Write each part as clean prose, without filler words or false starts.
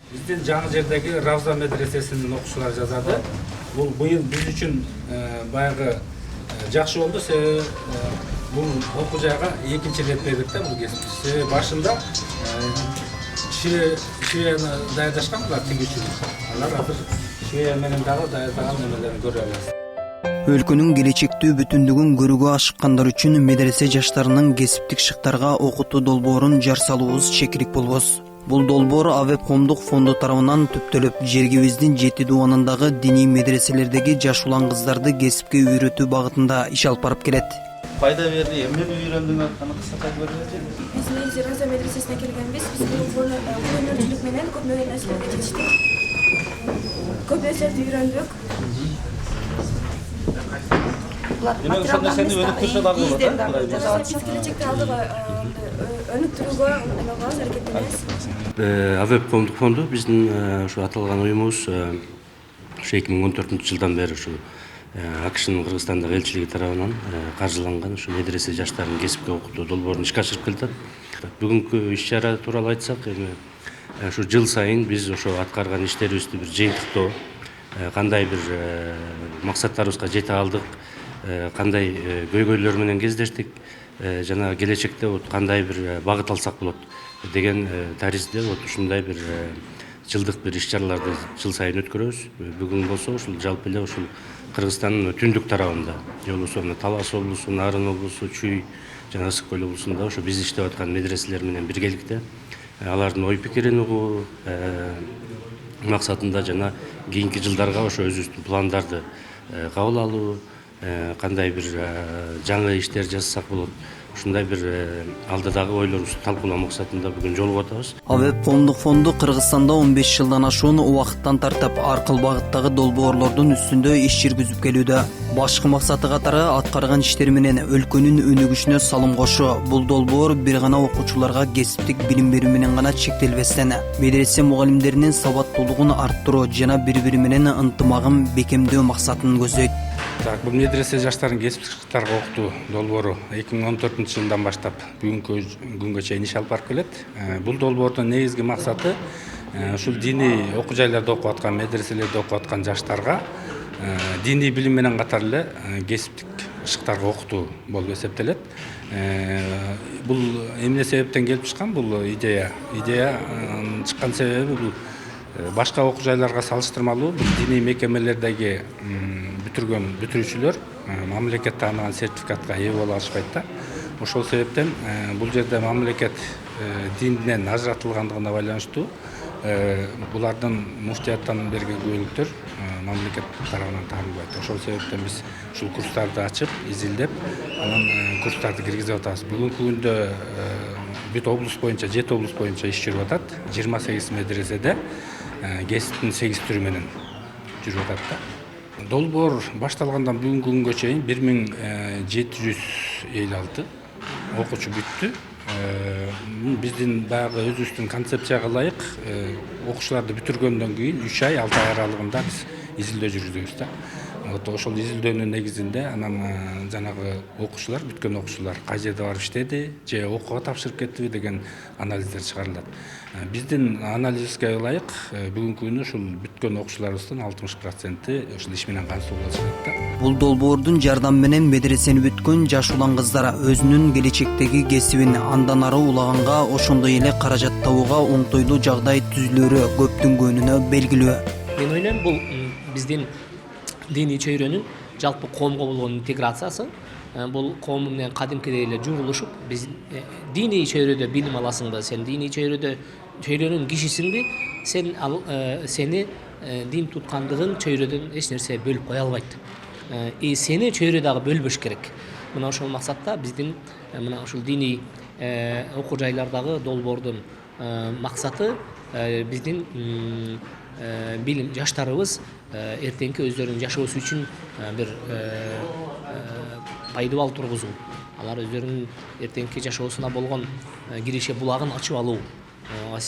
Биздин жаңы жердеги Равза медресесинин окуучулары жазады. Бул быйыл биз үчүн баягы жакшы болду. Себеби бул окуу жайга экинчи рет бердик да бул кесип. Себеби башында швеяны даярдашкан булар тигүүчүлөр. Алар азыр швея менен дагы даярдаган немелерин көрө алабыз. Өлкөнүн келечектүү бүтүндүгүн көрүүгө ашыккандар үчүн медресе жаштарынын кесиптик шыктарга окутуу долбоорун жар салуубуз чекерик болбос. Бул долбоор АВЭП коомдук фонду тарабынан түптөлүп, жергибиздин 7 дубанындагы диний медреселердеги жаш улан кыздарды кесипке үйрөтүү багытында иш алып барып келет. Пайда берди, эмнени үйрөндүңөр? Кана кыска айтып берсеңиз. Биз негизи Равза медресесине келгенбиз. Биз өнөрчүлүк менен көп нерселерге жетиштик. Көп нерселерди үйрөндүк. Демек ошол нерсени өнүктүрсө дагы болот, Биз келечекте алдыга өнүктүрүүгө алабыз, аракеттенебиз. АВЭП коомдук фонду биздин ушу аталган уюмубуз ушу 2014 жылдан бери ушу АКШнын Кыргызстандагы элчилиги тарабынан каржыланган ушу медресе жаштарын кесипке окутуу долбоорун ишке ашырып келатат. Бүгүнкү иш чара тууралуу айтсак, эми ушу жыл сайын биз ошо аткарган иштерибизди бир жыйынтыктоо, кандай бир максаттарыбызга жете алдык, кандай көйгөйлөр менен кездештик, жана келечекте кандай бир багыт алсак болот деген таризде ушундай бир жылдык бир иш чараларды жыл сайын өткөрөбүз. Бүгүн болсо ушул жалпы эле ушул Кыргызстандын түндүк тарабында, же болбосо Талас облусу, Нарын облусу, Чүй жана Ысык көл облусунда ошо биз иштеп аткан медреселер менен биргеликте алардын ой пикирин угуу максатында жана кийинки жылдарга ошо өзүбүздүн пландарды кабыл алуу, кандай бир жаңы иштер жасасак болот, ушундай бир алдыдагы ойлорубузду талкуулоо максатында бүгүн жолугуп атабыз. АВЭП коомдук фонду Кыргызстанда 15 жылдан ашуун убакыттан тартып ар кыл багыттагы долбоорлордун үстүндө иш жүргүзүп келүүдө. Башкы максаты катары аткарган иштери менен өлкөнүн өнүгүшүнө салым кошуу. Бул долбоор бир гана окуучуларга кесиптик билим берүү менен гана чектелбестен, медресе мугалимдеринин сабаттуулугун арттыруу жана бири-бири менен ынтымагын бекемдөө максатын көздөйт. Бул медресе жаштарын кесиптик шыктарга окутуу долбоору 2014 жылдан баштап бүгүнкү күнгө чейин иш алып барып келет. Бул долбоордун негизги максаты ушул диний окуу жайларда окуп аткан, медреселерде окуп аткан жаштарга диний билим менен катар эле кесиптик шыктарга окутуу болуп эсептелет. Бул эмне себептен келип чыккан бул идея? Идея чыккан себеби бул башка окуу жайларга салыштырмалуу диний мекемелердеги бүтүрүүчүлөр мамлекет тааныган сертификатка ээ боло алышпайт да. Ошол себептен бул жерде мамлекет динден ажыратылгандыгына байланыштуу булардын муфтияттан берген көйгөйлүктөр мамлекет тарабынан таанылбайт. Ошол себептен биз ушул курстарды ачып, изилдеп, анан курстарды киргизип атабыз. Бүгүнкү күндө бүт облус боюнча, 7 облус боюнча иш жүрүп атат. 28 медреседе кесиптин 8 түрү менен жүрүп атат да. Долбоор башталгандан бүгүнкү күнгө чейин 1756 окуучу бүттү. Биздин баягы өзүбүздүн концепцияга ылайык окуучуларды бүтүргөндөн кийин 3 ай 6 ай аралыгында биз изилдөө жүргүзөбүз да. Ошол изилдөөнүн негизинде анан жанагы окуучулар, бүткөн окуучулар кай жерде барып иштеди, же окууга тапшырып кеттиби деген анализдер чыгарылат. Биздин анализибизге ылайык бүгүнкү күнү ушул бүткөн окуучуларыбыздын 60% ушул иш менен кансуулуу чыгат да. Бул долбоордун жардамы менен медресени бүткөн жаш улан кыздар өзүнүн келечектеги кесибин андан ары улаганга, ошондой эле каражат табууга оңтойлуу жагдай түзүлөрү көптүн көңүнө белгилүү. Мен ойлойм, бул биздин диний чөйрөнүн жалпы коомго болгон интеграциясы, бул коом менен кадимкидей эле жугулушуп, биз диний чөйрөдө билим аласыңбы, сен диний чөйрөнүн кишисиңби, сени дин туткандыгың чөйрөдөн эч нерсе бөлүп кое албайт. Сени чөйрө дагы бөлбөш керек. Мына ошол максатта биздин мына ушул диний окуу жайлардагы долбоордун максаты биздин билим жаштарыбыз эртеңки өздөрүнүн жашоосу үчүн бир пайдабал тургузуу. Алар өздөрүнүн эртеңки жашоосуна болгон киреше булагын ачып алуу.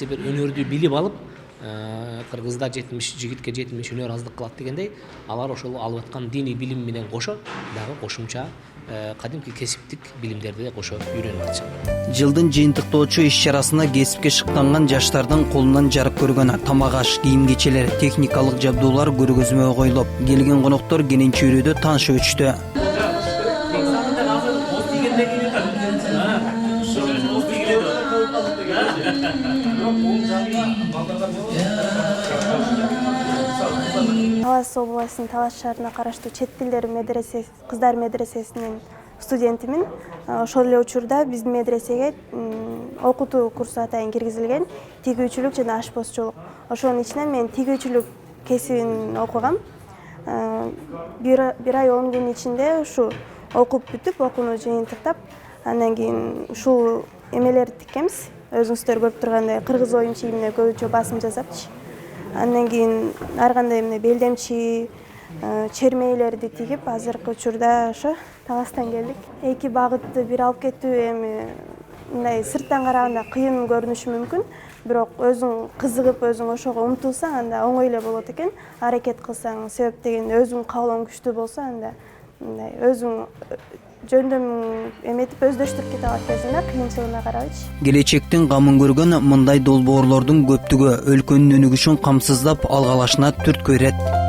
Бир өнөрдү билип алып, кыргызда 70 жигитке 70 өнөр аздык кылат дегендей, алар ошол алып аткан диний билим менен кошо дагы кошумча кадимки кесиптик билимдерди да кошо үйрөнүп атышат. Жылдын жыйынтыктоочу иш-чарасына кесипке шыктанган жаштардын колунан жарык көргөн тамак аш, кийим кечелер, техникалык жабдуулар көргөзмөгө коюлуп, келген коноктор кенен чөйрөдө таанышып өтүштү. Талас областынын Талас шаарына караштуу чет тилдер медресеси, кыздар медресесинин студентимин. Ошол эле учурда биздин медресеге окутуу курсу атайын киргизилген тигүүчүлүк жана ашпозчулук. Ошонун ичинен мен тигүүчүлүк кесибин окугам. Бир ай 10 күн ичинде ушу окуп бүтүп, окууну жыйынтыктап, андан кийин ушул эмелерди тиккенбиз. Өзүңүздөр көрүп тургандай кыргыз оюн чийимине көбүнчө басым жасапчы. Андан кийин ар кандай эмне белдемчи, чермейлерди тигип, азыркы учурда ошо Таластан келдик. Эки багытты бир алып кетүү эми мындай сырттан караганда кыйын көрүнүшү мүмкүн, бирок өзүң кызыгып, өзүң ошого умтулсаң, анда оңой эле болот экен. Аракет кылсаң, себеп дегенде өзүң каалооң күчтүү болсо, анда мындай өзүң жөндөм эметип өздөштүрүп кете алат экенсиң да, кыйынчылыгына карабычы. Келечектин камын көргөн мындай долбоорлордун көптүгү өлкөнүн өнүгүшүн камсыздап, алгалашына түрткү берет.